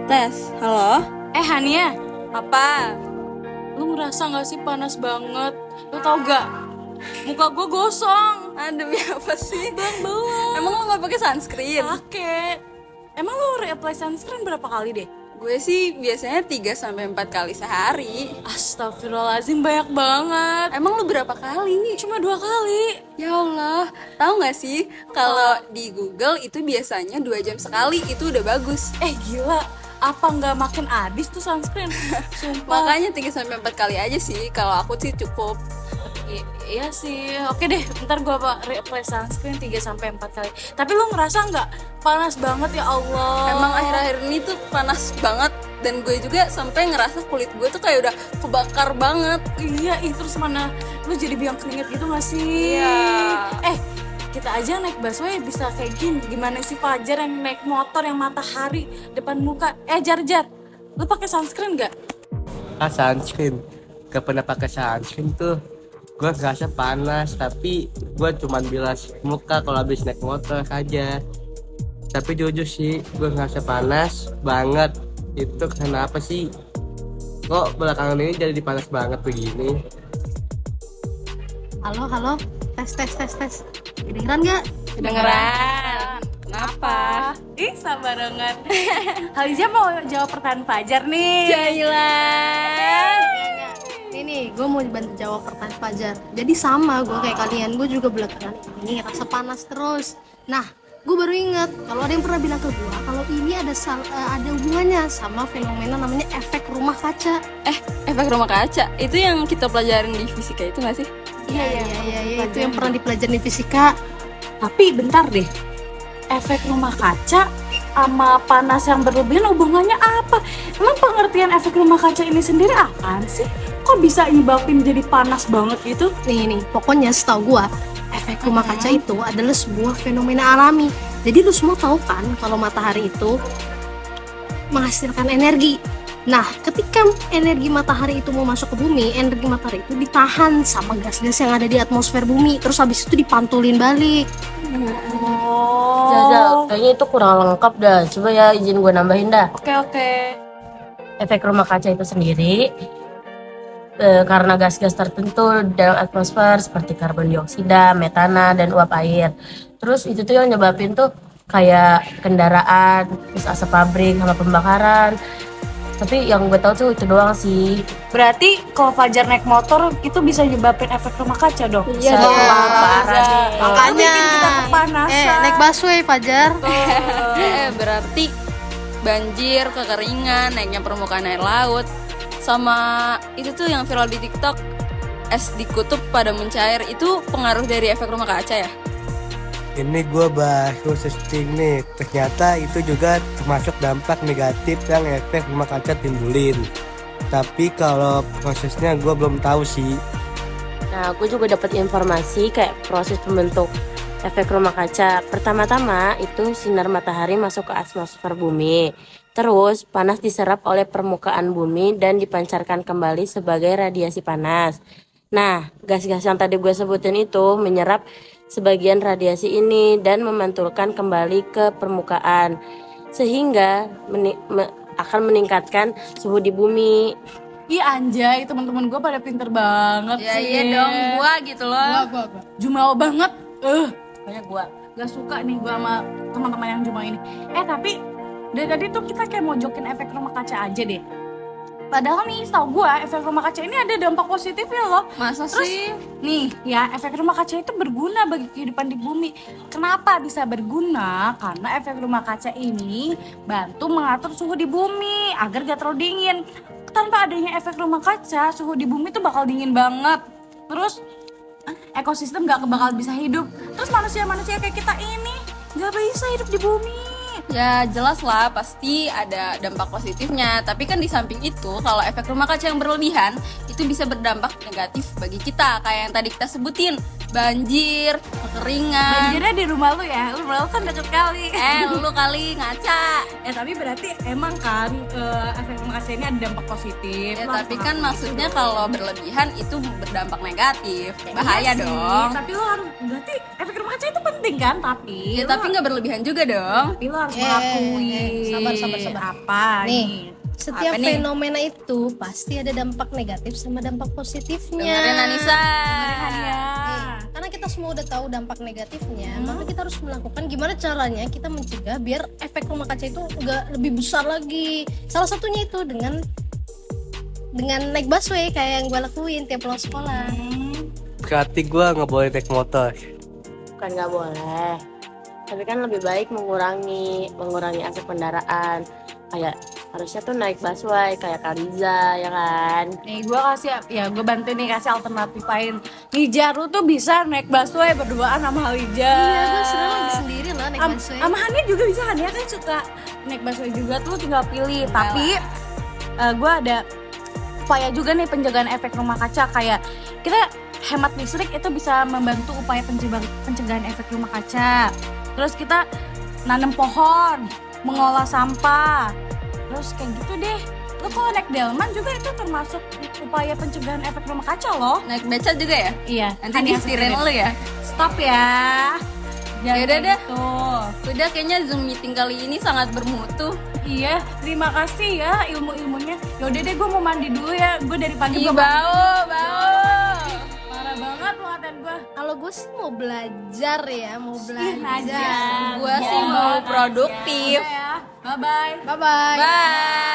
Tes, halo? Hania, Apa? lu ngerasa gak sih panas banget? Lu tau gak? Muka gue gosong. Demi apa sih? Bang. Emang lo gak pakai sunscreen? Pakai. Emang lu reapply sunscreen berapa kali deh? Gue sih biasanya 3-4 kali sehari. Astagfirullahaladzim, banyak banget. Emang lu berapa kali? Cuma 2 kali. Ya Allah, tahu gak sih kalau di Google itu biasanya 2 jam sekali, itu udah bagus. Gila, apa nggak makin habis tuh sunscreen? Sumpah. Makanya 3-4 kali aja sih, kalau aku sih cukup. Iya sih, oke deh, ntar gue reapply sunscreen 3-4 kali. Tapi lu ngerasa nggak panas banget ya Allah? Emang akhir-akhir ini tuh panas banget. Dan gue juga sampai ngerasa kulit gue tuh kayak udah kebakar banget. Iya, terus mana lu jadi biang keringet gitu gak sih? Iya. Kita aja naik busway bisa kayak gini. Gimana sih Fajar yang naik motor yang matahari depan muka? Jar, lu pakai sunscreen gak? Sunscreen gak pernah pakai sunscreen tuh. Gue ngerasa panas, tapi gue cuman bilas muka kalau habis naik motor aja. Tapi jujur sih, gue ngerasa panas banget. Itu kenapa sih? Kok belakangan ini jadi panas banget begini? Halo, tes. Kedengeran nggak? Kedengeran. Kenapa? Sabarangan. Haliza mau jawab pertanyaan Fajar nih. Jailan. Nih, gue mau bantu jawab pertanyaan Fajar. Jadi sama, gue kayak kalian, gue juga belakangan ini rasa panas terus. Nah, gue baru ingat kalau ada yang pernah bilang ke gue kalau ini ada hubungannya sama fenomena namanya efek rumah kaca. Efek rumah kaca itu yang kita pelajarin di fisika itu nggak sih? Iya, itu yang pernah dipelajari di fisika. Tapi bentar deh, efek rumah kaca sama panas yang berlebihan hubungannya apa? Emang pengertian efek rumah kaca ini sendiri apaan sih? Kok bisa nyebabin jadi panas banget gitu? Nih, pokoknya setahu gue efek rumah kaca itu adalah sebuah fenomena alami. Jadi lu semua tahu kan kalau matahari itu menghasilkan energi. Nah, ketika energi matahari itu mau masuk ke bumi, energi matahari itu ditahan sama gas-gas yang ada di atmosfer bumi, terus habis itu dipantulin balik. Jajal, kayaknya itu kurang lengkap dah. Coba ya izin gue nambahin dah. Oke. Efek rumah kaca itu sendiri karena gas-gas tertentu dalam atmosfer seperti karbon dioksida, metana, dan uap air. Terus itu tuh yang nyebabin tuh kayak kendaraan, terus asap pabrik sama pembakaran. Tapi yang gue tahu tuh itu doang sih. Berarti kalau Fajar naik motor itu bisa nyebabin efek rumah kaca dong? Iya dong. Parah nih. Makanya bikin kita kepanasan. naik busway Fajar. Berarti banjir, kekeringan, naiknya permukaan air laut, sama itu tuh yang viral di TikTok, es di kutub pada mencair, itu pengaruh dari efek rumah kaca ya? Ini gue baru searching nih, ternyata itu juga termasuk dampak negatif yang efek rumah kaca timbulin. Tapi kalau prosesnya gue belum tahu sih. Nah, gue juga dapat informasi kayak proses pembentuk efek rumah kaca. Pertama-tama itu sinar matahari masuk ke atmosfer bumi. Terus panas diserap oleh permukaan bumi dan dipancarkan kembali sebagai radiasi panas. Nah, gas-gas yang tadi gue sebutin itu menyerap sebagian radiasi ini dan memantulkan kembali ke permukaan. Sehingga akan meningkatkan suhu di bumi. Ih anjay, teman-teman gue pada pinter banget Ya sih. iya dong, gua gitu loh. Gua. Jumawa banget. Banyak gua gak suka nih gua sama teman-teman yang Jumawa ini. Tapi dari tadi tuh kita kayak mojokin efek rumah kaca aja deh. Padahal nih, setahu gua efek rumah kaca ini ada dampak positifnya loh. Masa Terus, sih? nih ya, efek rumah kaca itu berguna bagi kehidupan di bumi. Kenapa bisa berguna? Karena efek rumah kaca ini bantu mengatur suhu di bumi agar gak terlalu dingin. Tanpa adanya efek rumah kaca, suhu di bumi tuh bakal dingin banget. Terus ekosistem gak bakal bisa hidup. Terus manusia-manusia kayak kita ini gak bisa hidup di bumi. Ya jelas lah, pasti ada dampak positifnya. Tapi kan di samping itu, kalau efek rumah kaca yang berlebihan itu bisa berdampak negatif bagi kita. Kayak yang tadi kita sebutin, banjir, kekeringan. Banjirnya di rumah lu ya, rumah lu kan deket kali. Lu kali ngaca. Tapi berarti emang kan efek rumah kaca ini ada dampak positif. Ya, Lu harus tapi kan mengakui maksudnya itu. kalau berlebihan itu berdampak negatif. Iya Bahaya sih, dong. Tapi lu harus berarti efek rumah kaca itu penting kan? Tapi Ya, lu tapi nggak berlebihan juga dong. tapi lu harus mengakui. sabar. Apa Nih, nih? setiap Apa nih? fenomena itu pasti ada dampak negatif sama dampak positifnya. Dengerin Anissa. Ya. Karena kita semua udah tahu dampak negatifnya, maka kita harus melakukan gimana caranya kita mencegah biar efek rumah kaca itu nggak lebih besar lagi. Salah satunya itu dengan naik busway kayak yang gue lakuin tiap pulang sekolah. Berarti gue nggak boleh naik motor. Bukan nggak boleh, tapi kan lebih baik mengurangi asap kendaraan. Kayak harusnya tuh naik busway kayak Kaliza ya kan. Nih gue bantu nih kasih alternatif lain. Nih Jaru tuh bisa naik busway berduaan sama Halija. Iya, gue sering lagi sendiri lah naik busway. Sama Hania juga bisa, Hania kan suka naik busway juga tuh, tinggal pilih. Tapi gue ada upaya juga nih pencegahan efek rumah kaca, kayak kita hemat listrik itu bisa membantu upaya pencegahan efek rumah kaca. Terus kita nanam pohon, mengolah sampah, terus kayak gitu deh. Lo kalau naik delman juga itu termasuk upaya pencegahan efek rumah kaca loh. Naik beca juga ya? Iya. Nanti disetirin lu ya. Stop ya. Jangan Yaudah kayak deh. gitu. Udah, kayaknya Zoom meeting kali ini sangat bermutu. Iya, terima kasih ya ilmu-ilmunya. Yaudah deh, gue mau mandi dulu ya. Gue dari pagi Ih, belum bau. Parah banget pelatihan gue. Kalau gue sih mau belajar ya, mau belajar. Gua sih mau produktif. Ya. Bye bye. Bye bye. Bye.